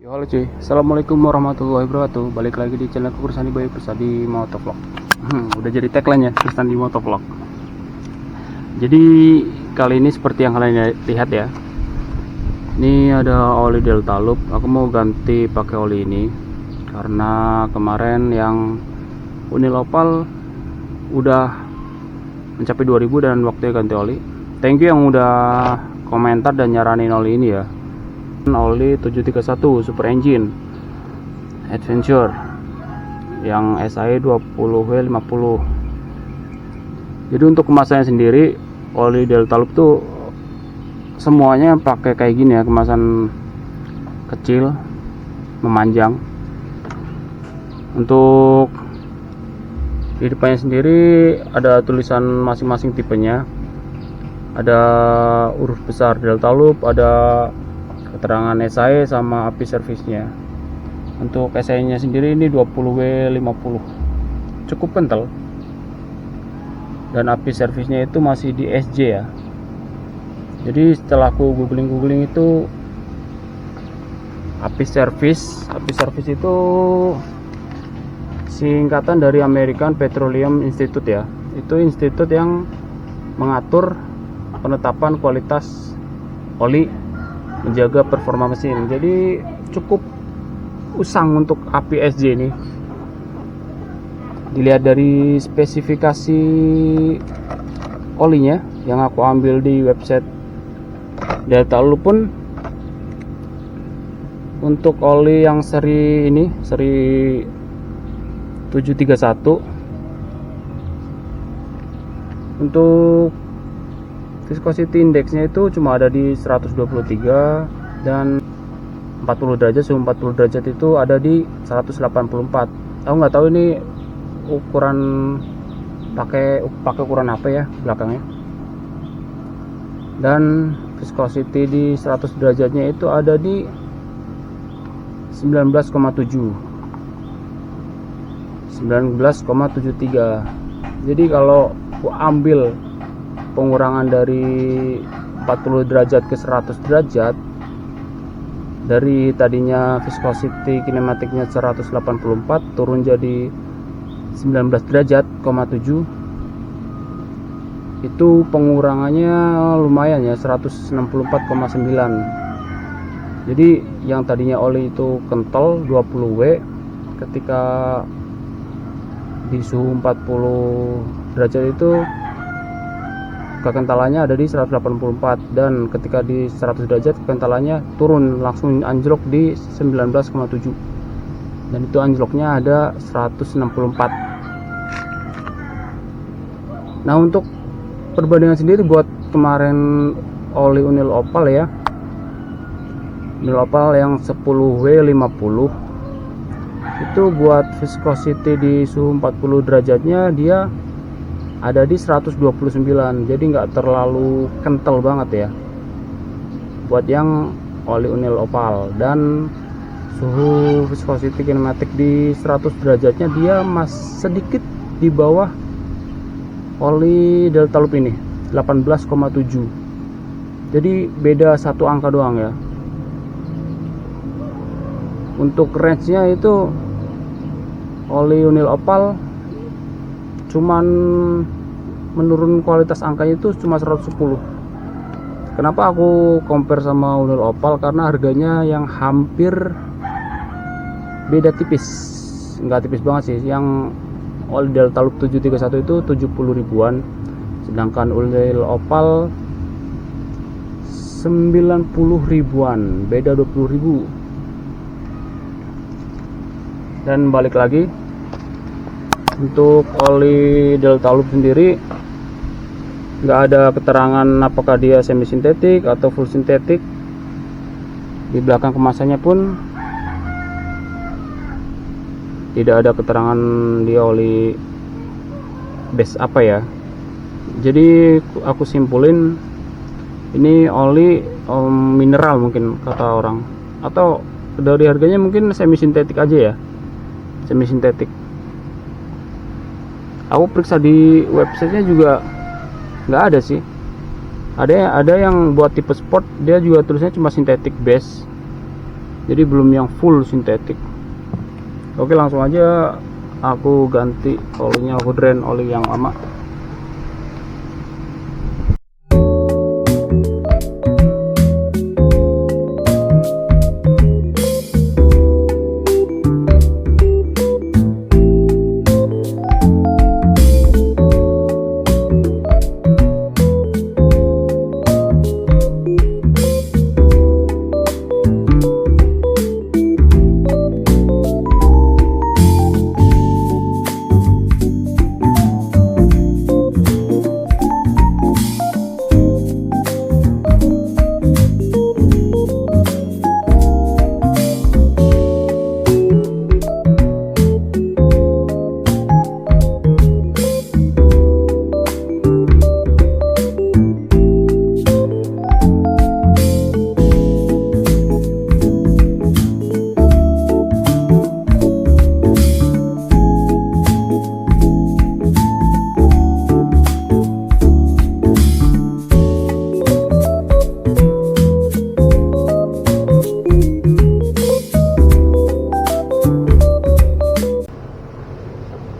Yo, halo cuy, assalamualaikum warahmatullahi wabarakatuh. Balik lagi di channel Kursani Bayu Persadi Motovlog. Udah jadi tagline ya, Persadi Motovlog. Jadi kali ini seperti yang kalian lihat ya, ini ada oli Delta Loop. Aku mau ganti pakai oli ini karena kemarin yang Unil Opal udah mencapai 2000 dan waktunya ganti oli. Thank you yang udah komentar dan nyaranin oli ini ya. Oli 731 Super Engine Adventure yang SAE 20W50. Jadi untuk kemasannya sendiri, oli Delta Loop tuh semuanya pakai kayak gini ya, kemasan kecil memanjang. Untuk di depannya sendiri ada tulisan masing-masing tipenya, ada huruf besar Delta Loop, ada keterangan SAE sama api servisnya. Untuk SAE nya sendiri ini 20W50, cukup kental, dan api servisnya itu masih di SJ ya. Jadi setelah aku googling itu, api servis itu singkatan dari American Petroleum Institute ya. Itu institut yang mengatur penetapan kualitas oli, menjaga performa mesin. Jadi cukup usang untuk api SJ ini. Dilihat dari spesifikasi olinya yang aku ambil di website Delta Loop pun, untuk oli yang seri ini, seri 731, untuk viscosity indexnya itu cuma ada di 123, dan 40 derajat, suhu 40 derajat itu ada di 184. Aku nggak tahu ini ukuran pakai ukuran apa ya belakangnya. Dan viscosity di 100 derajatnya itu ada di 19,73. Jadi kalau aku ambil pengurangan dari 40 derajat ke 100 derajat, dari tadinya viscosity kinematiknya 184 turun jadi 19 derajat, 7, itu pengurangannya lumayan ya, 164,9. Jadi yang tadinya oli itu kental 20W, ketika di suhu 40 derajat itu kekentalannya ada di 184, dan ketika di 100 derajat kekentalannya turun, langsung anjlok di 19,7, dan itu anjloknya ada 164. Nah, untuk perbandingan sendiri buat kemarin oli Unil Opal ya, Unil Opal yang 10W50 itu buat viscosity di suhu 40 derajatnya dia ada di 129, jadi nggak terlalu kental banget ya buat yang oli Unil Opal. Dan suhu viscosity kinematik di 100 derajatnya dia masih sedikit di bawah oli Delta Loop ini, 18,7. jadi beda satu angka doang ya. Untuk range nya itu oli Unil Opal cuman menurun kualitas angkanya itu cuma 110. Kenapa aku compare sama Unil Opal? Karena harganya yang hampir beda tipis, nggak tipis banget sih. Yang oli Delta Loop 731 itu 70 ribuan, sedangkan Unil Opal 90 ribuan, beda 20 ribu. Dan balik lagi, untuk oli Delta Loop sendiri nggak ada keterangan apakah dia semi sintetik atau full sintetik. Di belakang kemasannya pun tidak ada keterangan dia oli base apa ya. Jadi aku simpulin ini oli mineral mungkin kata orang, atau dari harganya mungkin semi sintetik aja ya, semi sintetik. Aku periksa di websitenya juga nggak ada sih. Ada yang buat tipe sport dia juga tulisnya cuma sintetik base. jadi belum yang full sintetik. Oke, langsung aja aku ganti olinya, aku drain oli yang lama.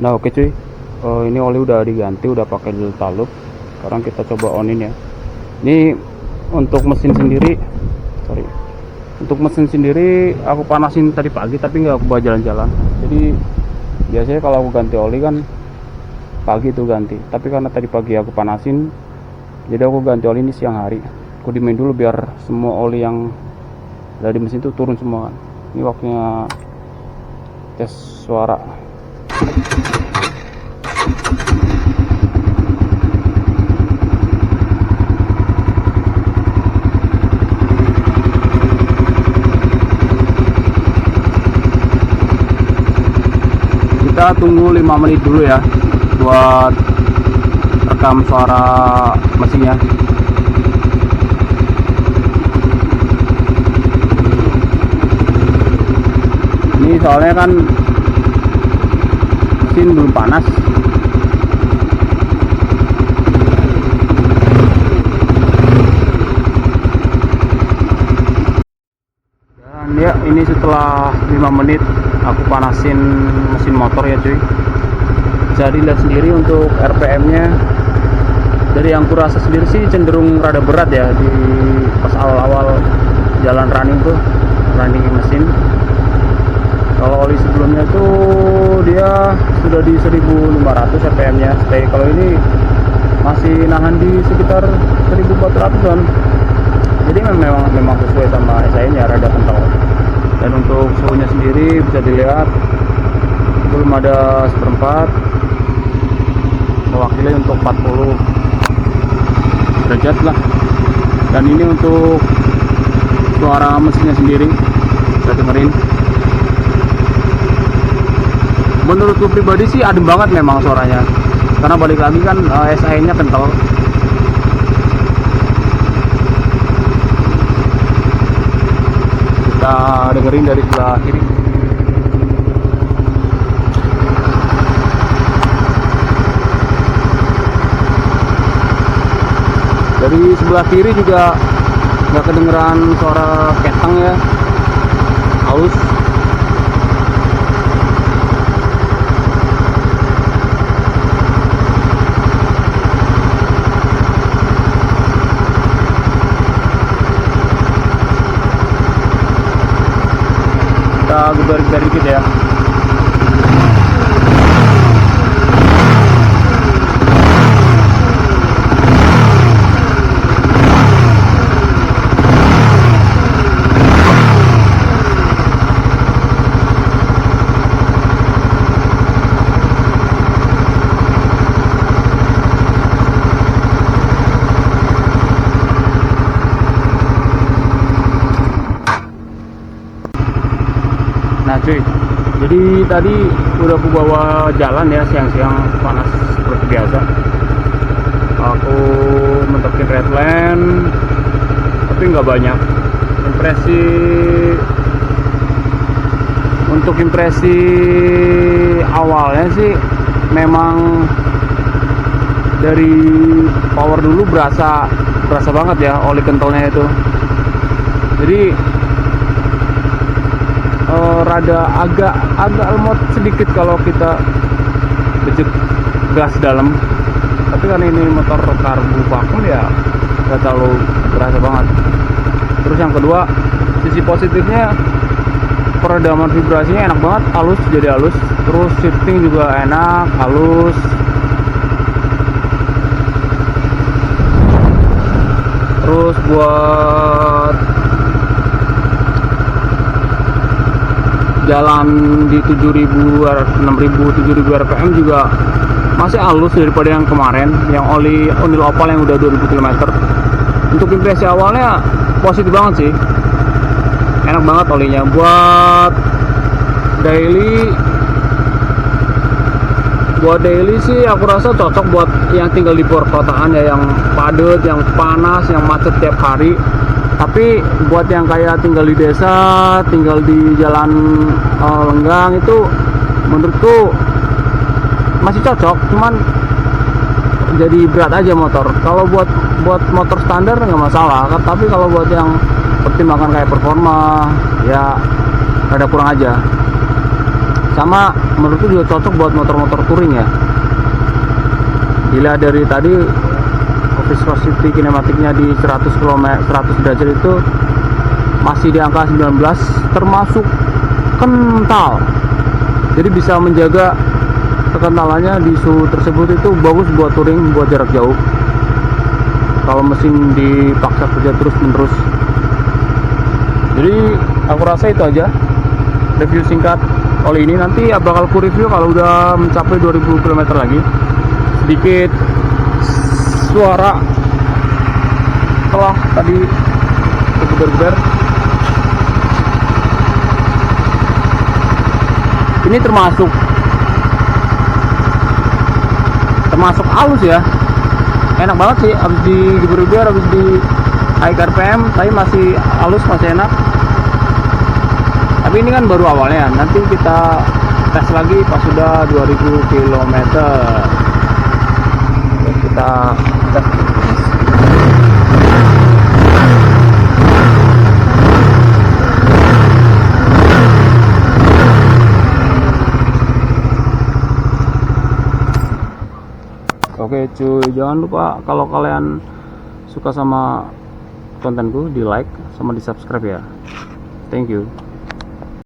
Nah oke cuy, ini oli udah diganti, udah pakai Delta Loop. Sekarang kita coba onin ya. Ini untuk mesin sendiri, untuk mesin sendiri aku panasin tadi pagi, tapi nggak aku bawa jalan-jalan. Jadi biasanya kalau aku ganti oli kan pagi tuh ganti, tapi karena tadi pagi aku panasin, jadi aku ganti oli ini siang hari. Aku dimain dulu biar semua oli yang ada di mesin itu turun semua kan. Ini waktunya tes suara. Kita tunggu 5 menit dulu ya buat rekam suara mesinnya. Ini soalnya kan mesin belum panas. Dan ya, ini setelah 5 menit aku panasin mesin motor ya cuy. Bisa dilihat sendiri untuk RPM nya. Dari yang kurasa sendiri sih cenderung rada berat ya di pas awal-awal jalan running mesin. Kalau oli sebelumnya tuh dia sudah di 1500 RPM nya. Kalau ini masih nahan di sekitar 1400-an. Jadi memang sesuai sama SI nya, rada kental. Dan untuk suhunya sendiri bisa dilihat belum ada seperempat, mewakili untuk 40 derajat lah. Dan ini untuk suara mesinnya sendiri, bisa dengerin. Menurutku pribadi sih adem banget memang suaranya, karena balik lagi kan SI nya kental. Kita dengerin dari sebelah kiri. Dari sebelah kiri juga nggak kedengeran suara ketang ya, halus. Kita geber dikit ya. Nah cuy, jadi tadi udah aku bawa jalan ya, siang-siang panas seperti biasa. Aku mentokin redline, tapi nggak banyak. Untuk impresi awalnya sih memang dari power dulu berasa banget ya oli kentalnya itu. Jadi rada agak lemot sedikit kalau kita becek gas dalam, tapi karena ini motor karbu vakum ya nggak terlalu berasa banget. Terus yang kedua, sisi positifnya peredaman vibrasinya enak banget, halus, jadi halus. Terus shifting juga enak, halus. Terus buat jalan di 7000, 6000, 7000 rpm juga masih halus daripada yang kemarin, yang oli Onil Opal yang udah 2000 km. Untuk impresi awalnya positif banget sih, enak banget olinya. Buat daily sih aku rasa cocok buat yang tinggal di perkotaan ya, yang padat, yang panas, yang macet tiap hari. Tapi buat yang kayak tinggal di desa, tinggal di jalan lenggang, itu menurutku masih cocok, cuman jadi berat aja motor. Kalau buat motor standar nggak masalah, tapi kalau buat yang pertimbangan kayak performa ya rada kurang aja. Sama menurutku juga cocok buat motor-motor touring ya. Gila, dari tadi viscosity kinematiknya di 100 km 100 derajat itu masih di angka 19, termasuk kental. Jadi bisa menjaga kekentalannya di suhu tersebut, itu bagus buat touring, buat jarak jauh. Kalau mesin dipaksa kerja terus-menerus. Jadi aku rasa itu aja review singkat oli ini. Nanti bakal ku review kalau udah mencapai 2000 km lagi. Sedikit suara setelah tadi bergeber. Ini termasuk halus ya, enak banget sih. Habis digeber-geber, habis di high RPM, tapi masih halus, masih enak. Tapi ini kan baru awalnya, nanti kita tes lagi pas sudah 2000 km. Kita tes. Oke cuy, jangan lupa kalau kalian suka sama kontenku, di like sama di subscribe ya. Thank you.